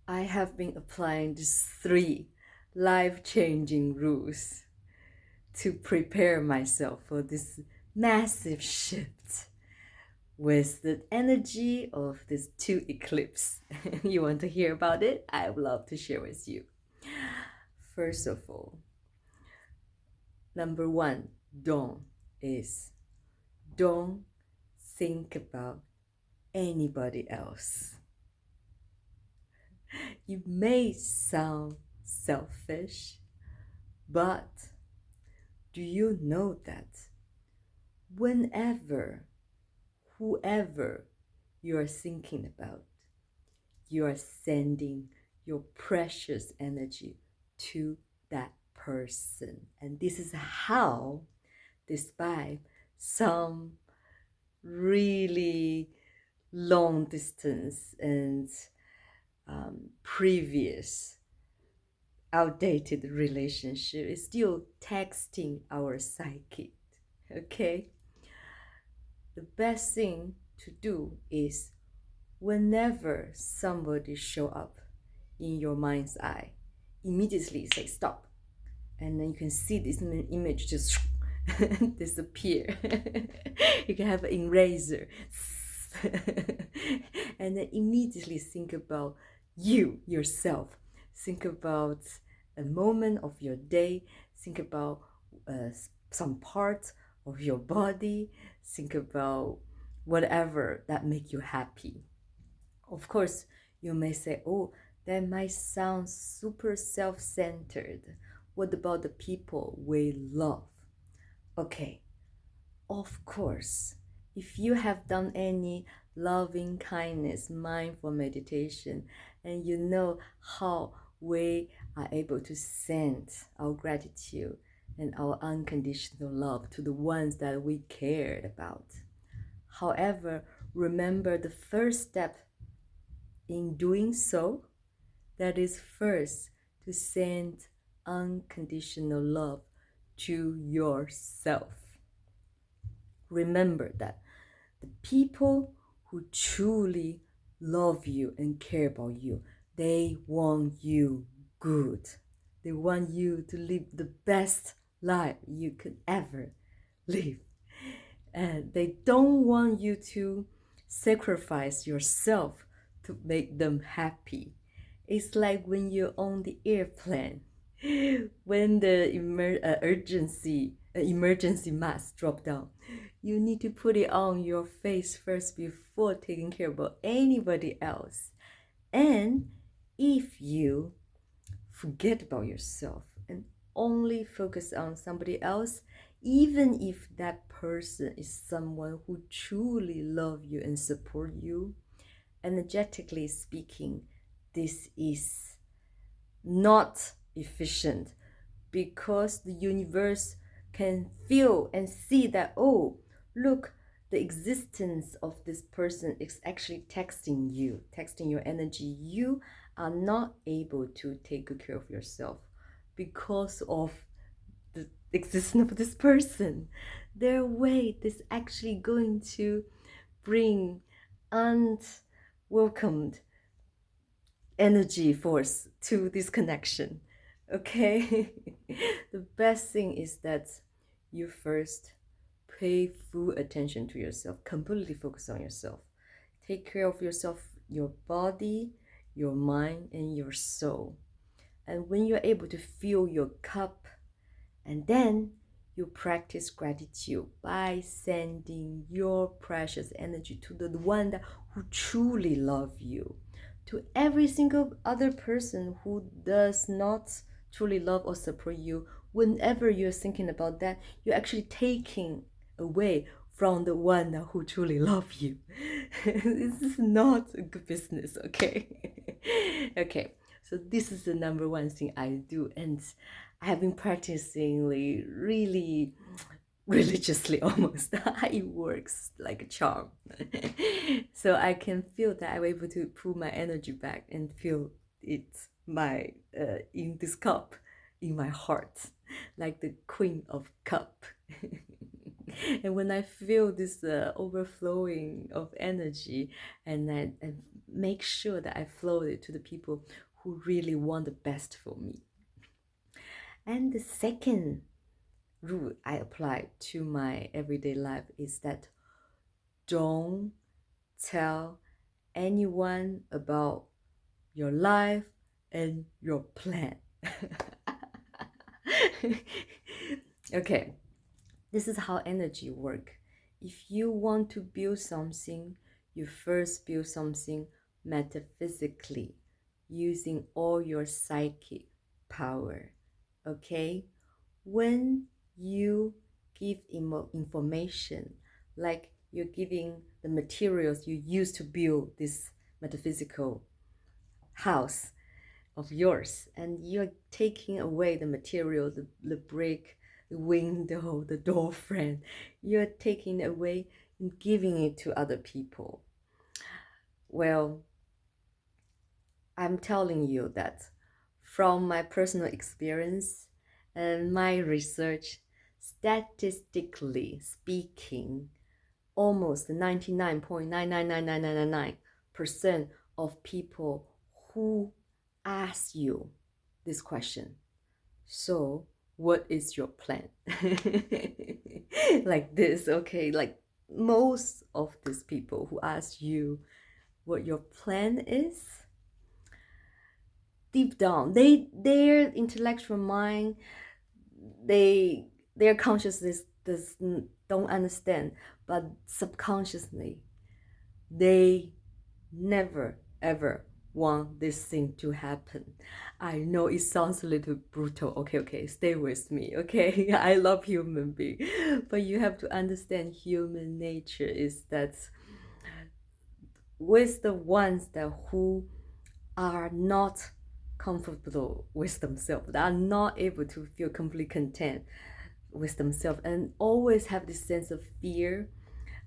I have been applying these 3 life-changing rules to prepare myself for this massive shift with the energy of these 2 eclipses. You want to hear about it? I would love to share with you. First of all, number 1, don't think about anybody else. You may sound selfish, but do you know that whenever, whoever you are thinking about, you are sending your precious energy to that person? And this is how, despite some really long distance and previous outdated relationship, is still texting our psychic. Okay, the best thing to do is whenever somebody show up in your mind's eye, immediately say stop, and then you can see this image just disappear. You can have an eraser and then immediately think about yourself. Think about a moment of your day. Think about some part of your body. Think about whatever that make you happy. Of course, you may say, oh, that might sound super self-centered. What about the people we love? Okay, of course, if you have done any loving kindness, mindful meditation, and you know how we are able to send our gratitude and our unconditional love to the ones that we cared about. However, remember the first step in doing so, that is first to send unconditional love to yourself. Remember that the people who truly love you and care about you, they want you good. They want you to live the best life you could ever live. And they don't want you to sacrifice yourself to make them happy. It's like when you're on the airplane, when the emergency mask drop down, you need to put it on your face first before taking care about anybody else. And if you forget about yourself and only focus on somebody else, even if that person is someone who truly love you and support you, energetically speaking, this is not efficient, because the universe can feel and see that, oh, look, the existence of this person is actually texting your energy. You are not able to take good care of yourself because of the existence of this person. Their weight is actually going to bring unwelcomed energy force to this connection. Okay. The best thing is that you first pay full attention to yourself, completely focus on yourself, take care of yourself, your body, your mind, and your soul. And when you're able to fill your cup, and then you practice gratitude by sending your precious energy to the one that who truly love you. To every single other person who does not truly love or support you, whenever you're thinking about that, you're actually taking away from the one who truly loves you. This is not a good business, okay? Okay, so this is the number one thing I do, and I have been practicing really religiously almost. It works like a charm. So I can feel that I'm able to pull my energy back and feel it in this cup, in my heart, like the Queen of Cup. And when I feel this overflowing of energy, and make sure that I flow it to the people who really want the best for me. And the second rule I apply to my everyday life is that don't tell anyone about your life and your plan. Okay, this is how energy work. If you want to build something, you first build something metaphysically using all your psychic power. Okay, when you give information, like you're giving the materials you use to build this metaphysical house of yours, and you're taking away the material, the brick, the window, the door frame, you're taking it away and giving it to other people. Well, I'm telling you that from my personal experience and my research, statistically speaking, almost 99.99999% of people who ask you this question, so what is your plan? Like this, okay, like most of these people who ask you what your plan is, deep down, their intellectual mind, their consciousness don't understand, but subconsciously they never ever want this thing to happen. I know it sounds a little brutal. Okay, stay with me, okay? I love human being, but you have to understand human nature is that with the ones that who are not comfortable with themselves, that are not able to feel completely content with themselves, and always have this sense of fear,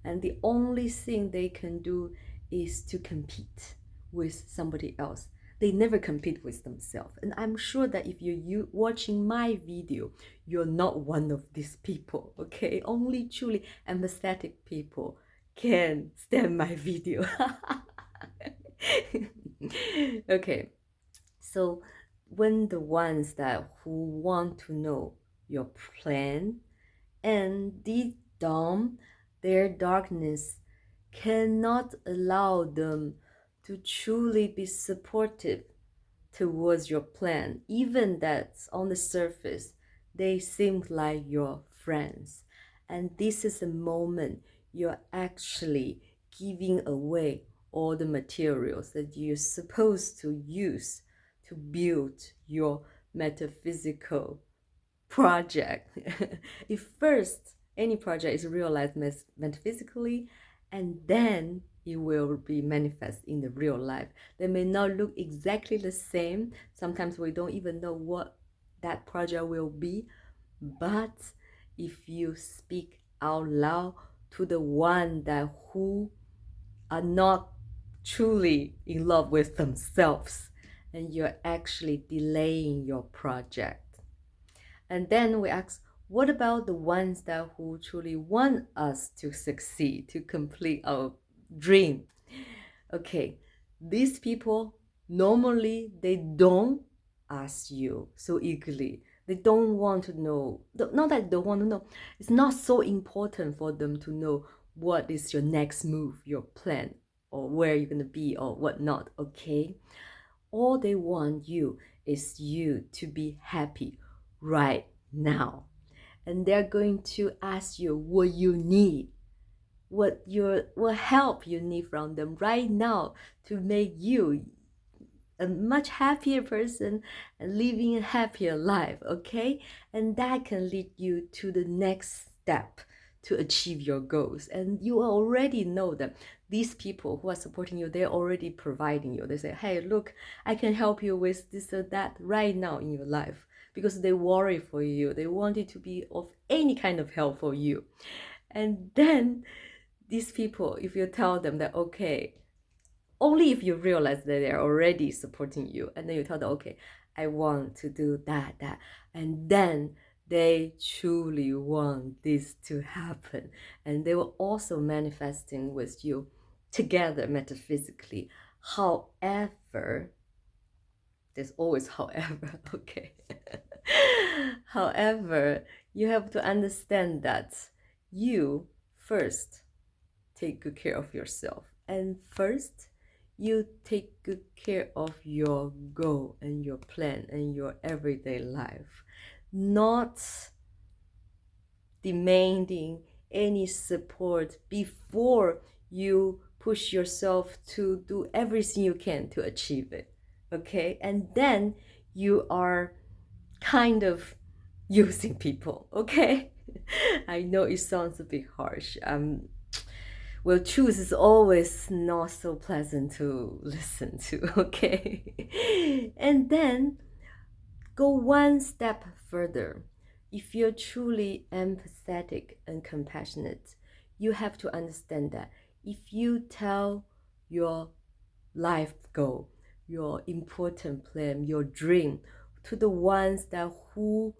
and the only thing they can do is to compete with somebody else. They never compete with themselves. And I'm sure that if you're watching my video, you're not one of these people, okay? Only truly empathetic people can stand my video. Okay, so when the ones that who want to know your plan and deep down their darkness cannot allow them to truly be supportive towards your plan, even that on the surface they seem like your friends. And this is a moment you're actually giving away all the materials that you're supposed to use to build your metaphysical project. If first any project is realized metaphysically, and then it will be manifest in the real life. They may not look exactly the same. Sometimes we don't even know what that project will be. But if you speak out loud to the one that who are not truly in love with themselves, and you're actually delaying your project. And then we ask, what about the ones that who truly want us to succeed, to complete our dream? Okay, these people normally they don't ask you so eagerly. They don't want to know. Not that they don't want to know. It's not so important for them to know what is your next move, your plan, or where you're gonna be, or whatnot. Okay, all they want you is you to be happy right now. And they're going to ask you what you need, what help you need from them right now to make you a much happier person and living a happier life, okay? And that can lead you to the next step to achieve your goals. And you already know that these people who are supporting you, they're already providing you. They say, hey, look, I can help you with this or that right now in your life, because they worry for you. They want it to be of any kind of help for you. And then these people, if you tell them that, okay, only if you realize that they're already supporting you, and then you tell them, okay, I want to do that, and then they truly want this to happen, and they will also manifesting with you together metaphysically However, there's always however, okay. However, you have to understand that you first take good care of yourself, and first you take good care of your goal and your plan and your everyday life, not demanding any support before you push yourself to do everything you can to achieve it. Okay, and then you are kind of using people. Okay. I know it sounds a bit harsh. Well, truth is always not so pleasant to listen to. Okay. And then go one step further. If you're truly empathetic and compassionate, you have to understand that if you tell your life goal, your important plan, your dream to the ones that who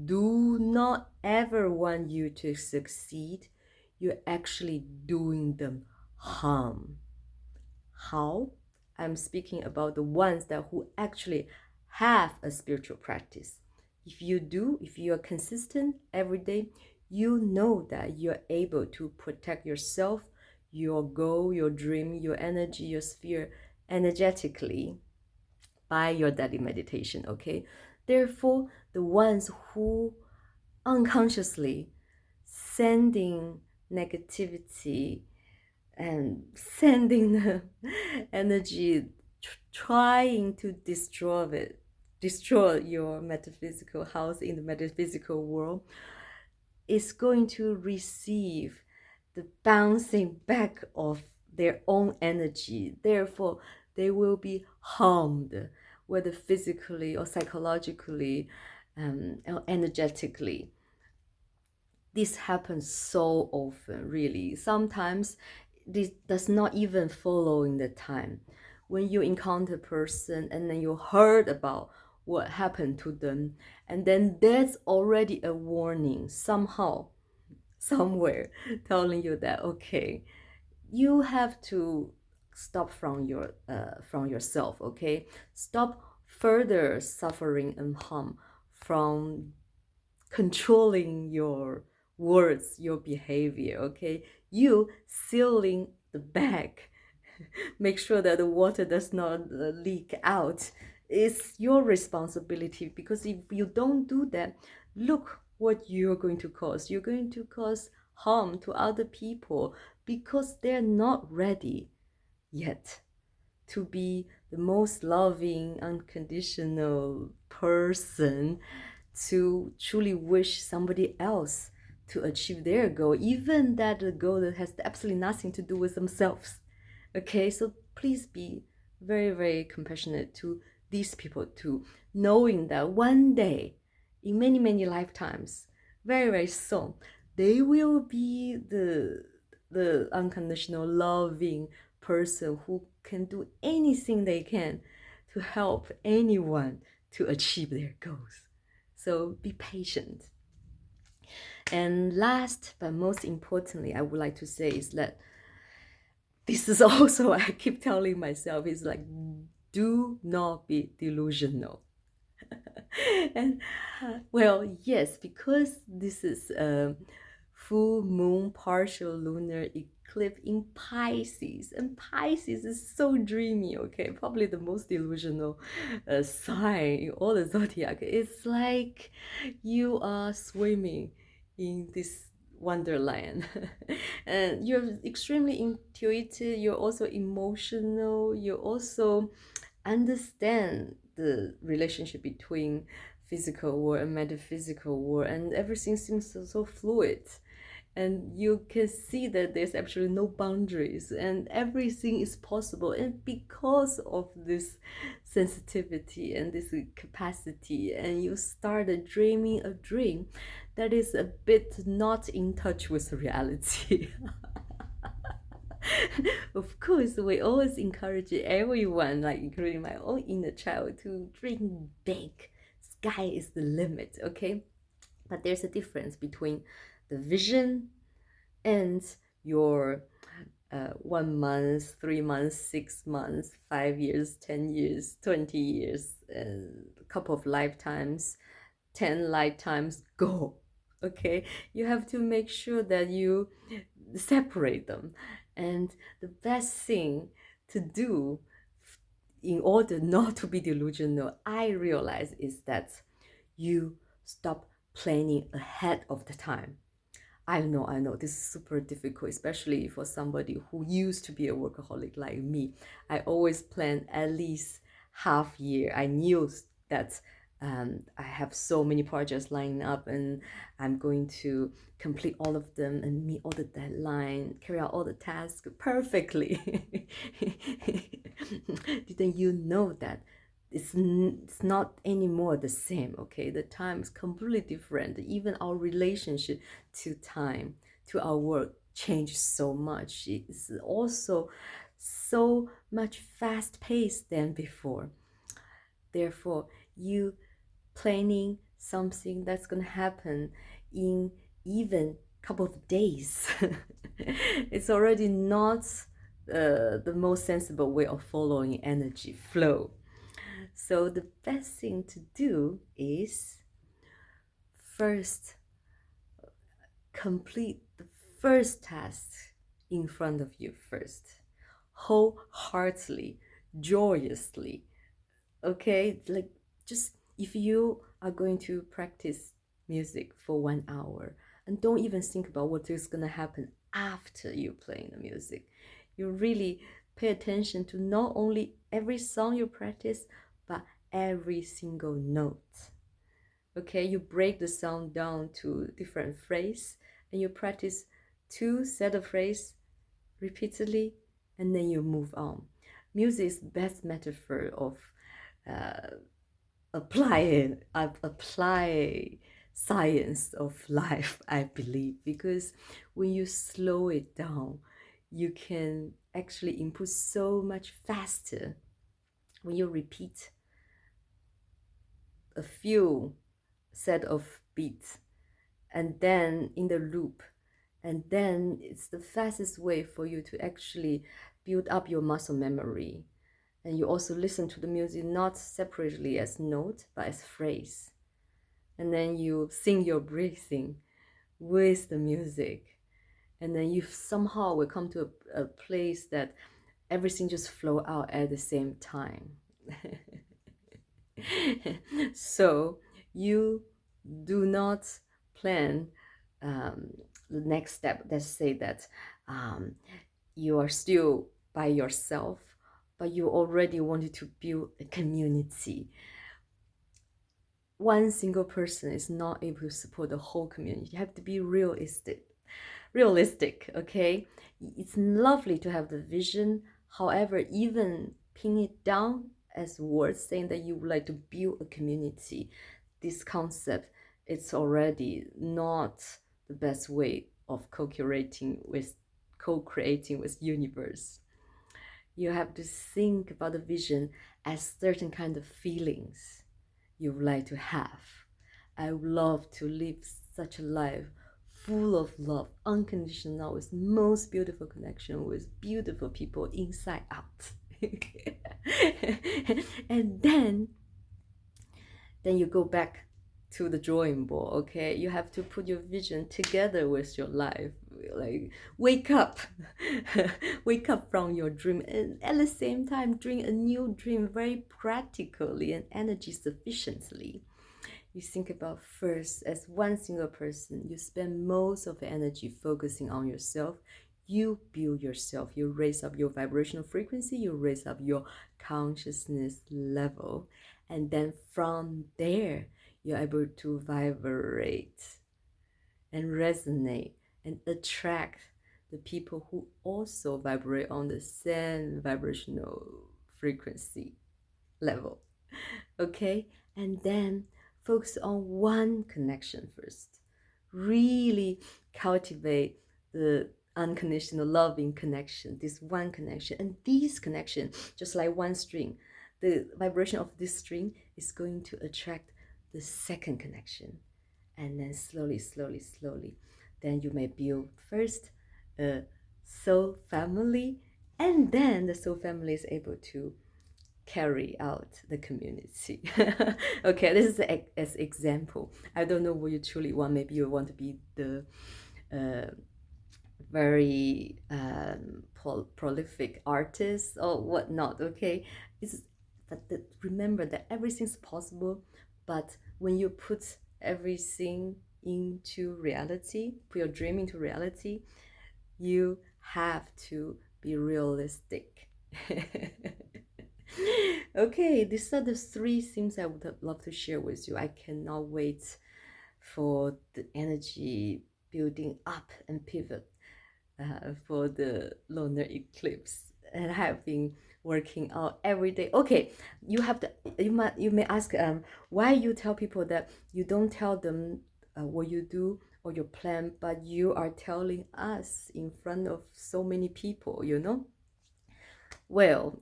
do not ever want you to succeed, you're actually doing them harm. How? I'm speaking about the ones that who actually have a spiritual practice. If you are consistent every day, you know that you're able to protect yourself, your goal, your dream, your energy, your sphere energetically by your daily meditation, okay? Therefore, the ones who unconsciously sending negativity and sending the energy, trying to destroy your metaphysical house in the metaphysical world, is going to receive the bouncing back of their own energy. Therefore, they will be harmed, whether physically or psychologically, or energetically. This happens so often, really. Sometimes this does not even follow in the time. When you encounter a person and then you heard about what happened to them, and then that's already a warning somehow, somewhere, telling you that, okay, you have to stop from yourself, okay? Stop further suffering and harm from controlling your words, your behavior, okay? You sealing the bag, make sure that the water does not leak out. It's your responsibility, because if you don't do that, look what you're going to cause. You're going to cause harm to other people because they're not ready yet to be the most loving, unconditional person, to truly wish somebody else to achieve their goal, even that the goal that has absolutely nothing to do with themselves. Okay, so please be very, very compassionate to these people too, knowing that one day, in many, many lifetimes, very, very soon, they will be the unconditional, loving person who can do anything they can to help anyone to achieve their goals. So be patient. And last but most importantly, I would like to say is that this is also, I keep telling myself, is like, do not be delusional. And well, yes, because this is a full moon partial lunar eclipse in Pisces, and Pisces is so dreamy, okay, probably the most delusional sign in all the zodiac. It's like you are swimming in this wonderland. And you're extremely intuitive, you're also emotional, you also understand the relationship between physical world and metaphysical world, and everything seems so fluid, and you can see that there's actually no boundaries and everything is possible. And because of this sensitivity and this capacity, and you started dreaming a dream that is a bit not in touch with reality. Of course, we always encourage everyone, like including my own inner child, to dream big. Sky is the limit, okay? But there's a difference between the vision and your 1 month, 3 months, 6 months, 5 years, 10 years, 20 years, a couple of lifetimes, 10 lifetimes, go. Okay, you have to make sure that you separate them. And the best thing to do in order not to be delusional, I realize, is that you stop planning ahead of the time. I know, this is super difficult, especially for somebody who used to be a workaholic like me. I always plan at least half year. I knew that I have so many projects lining up and I'm going to complete all of them and meet all the deadline, carry out all the tasks perfectly. Didn't you know that? It's not anymore the same, okay? The time is completely different. Even our relationship to time, to our work, changed so much. It's also so much fast paced than before. Therefore, you planning something that's gonna happen in even couple of days, it's already not the most sensible way of following energy flow. So the best thing to do is first complete the first task in front of you first, wholeheartedly, joyously. Okay, like, just if you are going to practice music for 1 hour, and don't even think about what is going to happen after you playing the music. You really pay attention to not only every song you practice, but every single note. Okay, you break the song down to different phrases and you practice 2 set of phrases repeatedly, and then you move on. Music is the best metaphor of apply science of life, I believe, because when you slow it down, you can actually improve so much faster. When you repeat a few set of beats and then in the loop, and then it's the fastest way for you to actually build up your muscle memory. And you also listen to the music not separately as note but as phrase, and then you sing your breathing with the music, and then you somehow will come to a place that everything just flow out at the same time. So you do not plan the next step. Let's say that you are still by yourself, but you already wanted to build a community. One single person is not able to support the whole community. You have to be realistic, okay? It's lovely to have the vision. However, even pin it down as words saying that you would like to build a community, this concept, it's already not the best way of co-creating with universe. You have to think about the vision as certain kind of feelings you would like to have. I would love to live such a life full of love, unconditional, with most beautiful connection with beautiful people inside out. And then you go back to the drawing board, okay? You have to put your vision together with your life. Like, wake up. Wake up from your dream, and at the same time dream a new dream very practically and energy sufficiently. You think about first as one single person. You spend most of the energy focusing on yourself. You build yourself. You raise up your vibrational frequency. You raise up your consciousness level. And then from there, you're able to vibrate and resonate and attract the people who also vibrate on the same vibrational frequency level. Okay? And then focus on one connection first. Really cultivate the unconditional loving connection, this one connection. And this connection, just like one string, the vibration of this string is going to attract the second connection. And then slowly, then you may build first a soul family, and then the soul family is able to carry out the community. Okay, this is as example. I don't know what you truly want. Maybe you want to be the very prolific artist or whatnot. Okay, remember that everything's possible, but when you put everything into reality, put your dream into reality, you have to be realistic. Okay, these are the three things I would love to share with you. I cannot wait for the energy building up and pivot for the lunar eclipse, and I have been working out every day. Okay, you may ask why you tell people that you don't tell them what you do or your plan, but you are telling us in front of so many people, you know? Well,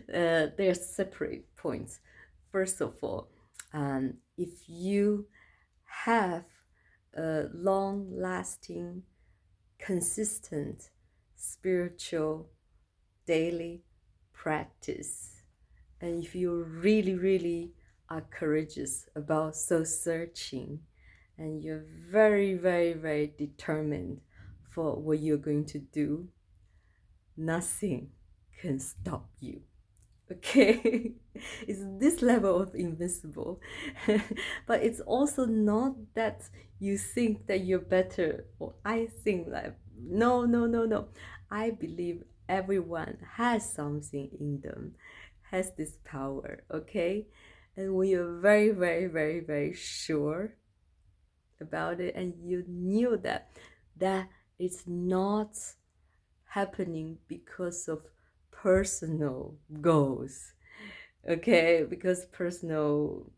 there's separate points. First of all, if you have a long lasting, consistent spiritual daily practice, and if you really, really are courageous about soul searching, and you're very, very, very determined for what you're going to do, nothing can stop you. Okay, it's this level of invincible. But it's also not that you think that you're better, or I think like, no, no, no, no. I believe everyone has something in them, has this power. Okay, and when you're very, very, very, very sure about it, and you knew that it's not happening because of personal goals, okay, because personal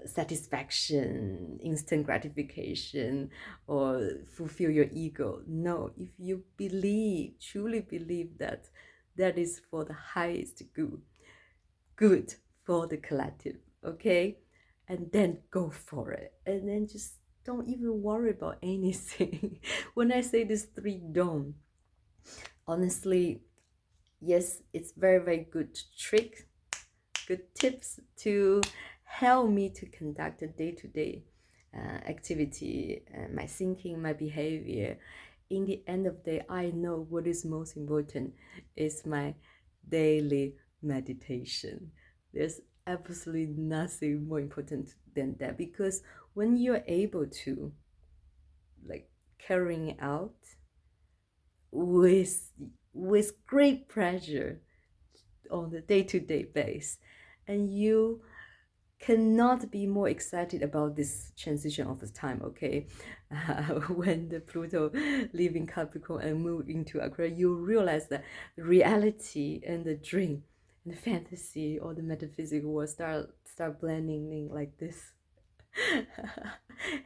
satisfaction, instant gratification, or fulfill your ego. No, if you truly believe that that is for the highest good for the collective, okay, and then go for it, and then just don't even worry about anything. When I say this three don't, honestly, yes, it's very, very good trick, good tips to help me to conduct a day-to-day activity, my thinking, my behavior. In the end of the day, I know what is most important is my daily meditation. There's absolutely nothing more important than that, because when you're able to like carrying out with great pleasure on the day-to-day base, and you cannot be more excited about this transition of the time, okay? When the Pluto leaving Capricorn and move into Aquarius, you realize that reality and the dream and the fantasy or the metaphysical will start blending in like this.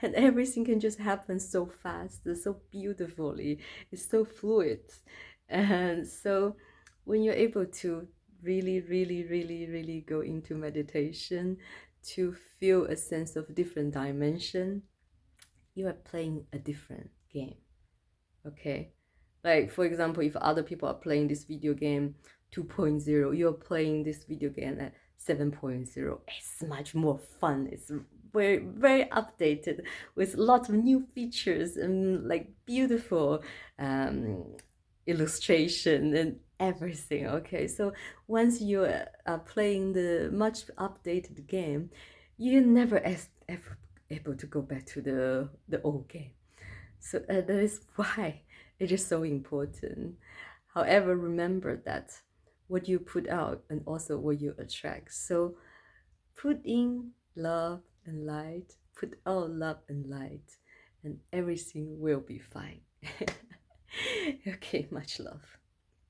And everything can just happen so fast, so beautifully. It's so fluid. And so when you're able to really, really, really, really go into meditation to feel a sense of different dimension, you are playing a different game. Okay, like for example, if other people are playing this video game 2.0, you're playing this video game at 7.0. It's much more fun. It's very, very updated with lots of new features and like beautiful illustration and everything. Okay, so once you are playing the much updated game, you're never ever able to go back to the old game. So that is why it is so important. However, remember that what you put out and also what you attract. So put in love and light, put out love and light, and everything will be fine. Okay, much love.